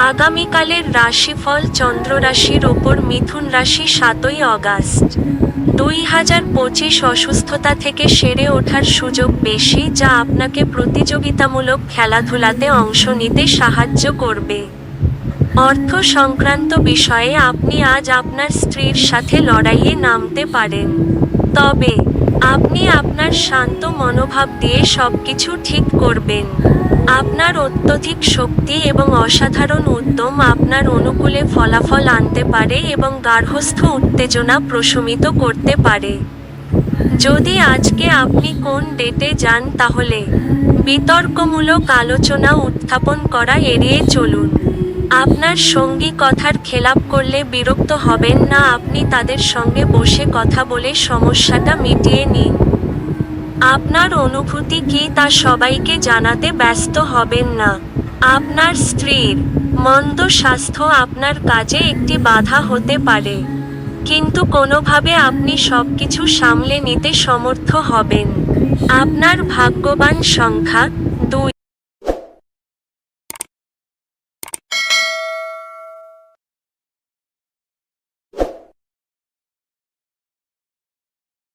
আগামীকালের রাশিফল চন্দ্র রাশির ওপর মিথুন রাশি 7ই আগস্ট 2025। অসুস্থতা থেকে সেরে ওঠার সুযোগ বেশি, যা আপনাকে প্রতিযোগিতামূলক খেলাধুলাতে অংশ নিতে সাহায্য করবে। অর্থ সংক্রান্ত বিষয়ে আপনি আজ আপনার স্ত্রীর সাথে লড়াইয়ে নামতে পারেন, তবে আপনি আপনার শান্ত মনোভাব দিয়ে সবকিছু ঠিক করবেন। আপনার অত্যধিক শক্তি এবং অসাধারণ উদ্যম আপনার অনুকূলে ফলাফল আনতে পারে এবং গার্হস্থ্য উত্তেজনা প্রশমিত করতে পারে। যদি আজকে আপনি কোন ডেটে যান, তাহলে বিতর্কমূলক আলোচনা উত্থাপন করা এড়িয়ে চলুন। আপনার সঙ্গী কথার খেলাপ করলে বিরক্ত হবেন না, আপনি তাদের সঙ্গে বসে কথা বলে সমস্যাটা মিটিয়ে নিন। আপনার অনুভূতি কী তা সবাইকে জানাতে ব্যস্ত হবেন না। আপনার স্ত্রীর মন্দ স্বাস্থ্য আপনার কাজে একটি বাধা হতে পারে, কিন্তু কোনোভাবে আপনি সবকিছু সামলে নিতে সমর্থ হবেন। আপনার ভাগ্যবান সংখ্যা